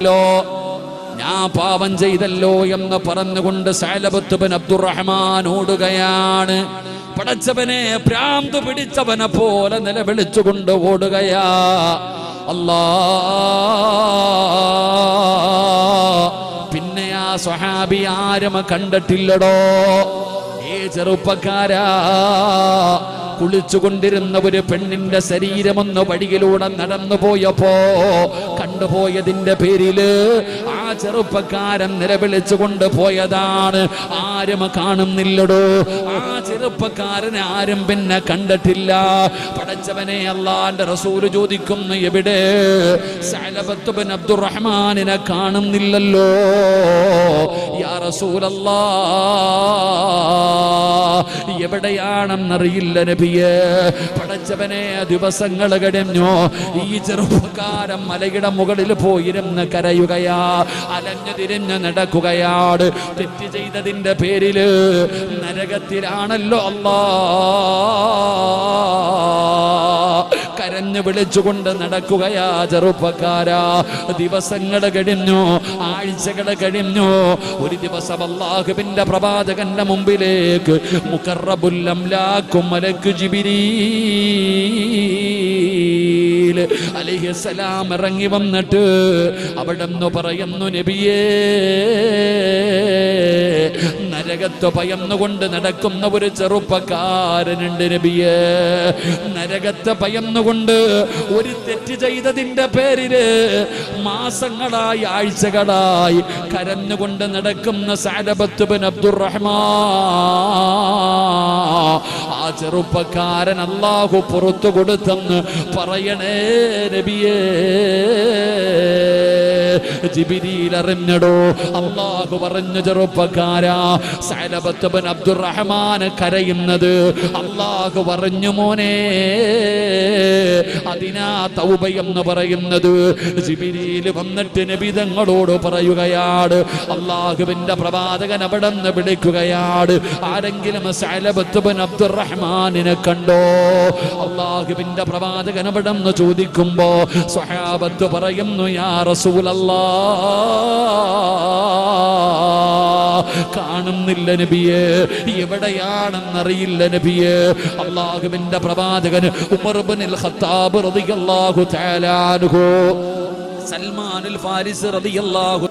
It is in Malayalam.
ഞാൻ പാപം ചെയ്തല്ലോ എന്ന് പറഞ്ഞുകൊണ്ട് സഅലബത്ത് ബിൻ അബ്ദുറഹ്മാൻ ഓടുകയാണ്. പടച്ചവനെ ഭ്രാന്ത് പിടിച്ചവനെ പോലെ നിലവിളിച്ചുകൊണ്ട് ഓടുകയാ. അല്ലാ, പിന്നെ ആ സ്വഹാബി ആരും കണ്ടിട്ടില്ലടോ. ചെറുപ്പക്കാരാ, കുളിച്ചുകൊണ്ടിരുന്ന ഒരു പെണ്ണിന്റെ ശരീരമൊന്ന് വഴിയിലൂടെ നടന്നു പോയപ്പോ കണ്ടുപോയതിന്റെ പേരില് ആ ചെറുപ്പക്കാരൻ നിലവിളിച്ചുകൊണ്ട് പോയതാണ്. ആരും കാണുന്നില്ലടോ. ആ ചെറുപ്പക്കാരനെ ആരും പിന്നെ കണ്ടിട്ടില്ല. പടച്ചവനെ, അല്ലാഹുവിന്റെ റസൂൽ ചോദിക്കുന്നു, എവിടെ? സഅലബത്ത് ബിൻ അബ്ദുറഹ്മാനിനെ കാണുന്നില്ലല്ലോ. യാ റസൂലല്ലാഹ്, എവിടെയാണെന്നറിയില്ല നബിയേ. പടച്ചവനെ, ദിവസങ്ങൾ കഴിഞ്ഞു. ഈ ചെറുപ്പക്കാരൻ മലയുടെ മുകളിൽ പോയിരുന്ന് കരയുകയാ, അലഞ്ഞു തിരിഞ്ഞ് നടക്കുകയാണ്. തെറ്റ് ചെയ്തതിന്റെ പേരില് നരകത്തിലാണല്ലോ. അല്ലാ, കരഞ്ഞു വിളിച്ചുകൊണ്ട് നടക്കുകയാ ചെറുപ്പക്കാരാ. ദിവസങ്ങൾ കഴിഞ്ഞു, ആഴ്ചകൾ കഴിഞ്ഞു. ഒരു ദിവസം അല്ലാഹുവിന്റെ പ്രവാചകന്റെ മുമ്പിലേക്ക് മുഖറബുൽ അംലാഖു മലക്ക് ജിബ്രീൽ അലൈഹിസ്സലാം ഇറങ്ങി വന്നിട്ട് അവിടെന്ന് പറയുന്നു, നബിയേ, നരകത്ത് ഭയന്നുകൊണ്ട് നടക്കുന്ന ഒരു ചെറുപ്പക്കാരനുണ്ട് നബിയേ. നരകത്ത് ഭയന്നുകൊണ്ട് ഒരു തെറ്റ് ചെയ്തതിന്റെ പേരില് മാസങ്ങളായി ആഴ്ചകളായി കരഞ്ഞുകൊണ്ട് നടക്കുന്ന സഅലബത്ത് ബിൻ അബ്ദുറഹ്മാൻ, ആ ചെറുപ്പക്കാരൻ അല്ലാഹു പുറത്തു കൊടുത്തെന്ന് പറയണേ നബിയേ. ജിബ്രീൽ അറിഞ്ഞടോ. അല്ലാഹു പറഞ്ഞു, ചെറുപ്പക്കാരാ, സഅലബത്ത് ബിൻ അബ്ദുറഹ്മാൻ കരയുന്നത് അല്ലാഹു പറഞ്ഞു, മോനെ, അതിനാ തൗബ എന്ന് പറയുന്നത്. ജിബ്രീൽ വന്നിട്ട് നബി തങ്ങളോട് പറയുകയാണ്, അല്ലാഹുവിന്റെ പ്രവാചകൻ അവിടെ നിന്ന് വിളിക്കുകയാണ്, ആരെങ്കിലും സഅലബത്ത് ബിൻ അബ്ദുറഹ്മാനിനെ കണ്ടോ? അല്ലാഹുവിന്റെ പ്രവാചകൻ അവിടെ നിന്ന് ചോദിക്കുമ്പോ സ്വഹാബത്ത് പറയുന്നു, യാ റസൂലല്ലാഹ്, കാണുന്നില്ല നബിയേ. എവിടെയാണെന്നറിയില്ല നബിയേ. അല്ലാഹുവിന്റെ പ്രവാചകൻ ഉമർ ഇബ്നുൽ ഖത്താബ് റളിയല്ലാഹു തആല അൻഹു, സൽമാനുൽ ഫാരിസ് റളിയല്ലാഹു